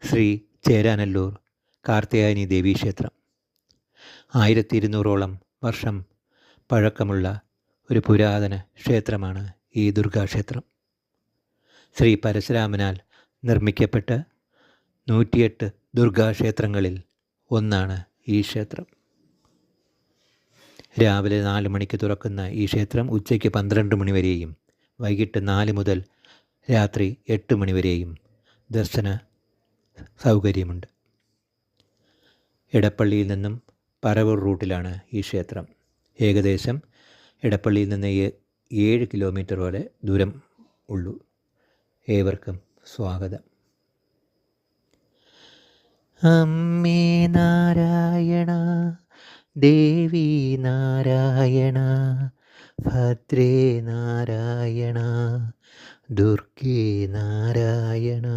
ശ്രീ ചേരാനല്ലൂർ കാർത്യായനി ദേവീക്ഷേത്രം 1200ഓളം വർഷം പഴക്കമുള്ള ഒരു പുരാതന ക്ഷേത്രമാണ് ഈ ദുർഗാക്ഷേത്രം. ശ്രീ പരശുരാമനാൽ നിർമ്മിക്കപ്പെട്ട 108 ദുർഗാക്ഷേത്രങ്ങളിൽ ഒന്നാണ് ഈ ക്ഷേത്രം. രാവിലെ 4 മണിക്ക് തുറക്കുന്ന ഈ ക്ഷേത്രം ഉച്ചയ്ക്ക് 12 മണി വരെയും വൈകിട്ട് 4 മുതൽ രാത്രി 8 മണി വരെയും ദർശന സൗകര്യമുണ്ട്. എടപ്പള്ളിയിൽ നിന്നും പറവൂർ റൂട്ടിലാണ് ഈ ക്ഷേത്രം. ഏകദേശം എടപ്പള്ളിയിൽ നിന്ന് 7 കിലോമീറ്റർ വരെ ദൂരം ഉള്ളൂ. ഏവർക്കും സ്വാഗതം. അമ്മേ നാരായണ, ദേവി നാരായണ, ഭദ്രേ നാരായണ, ദുർഗേ നാരായണ.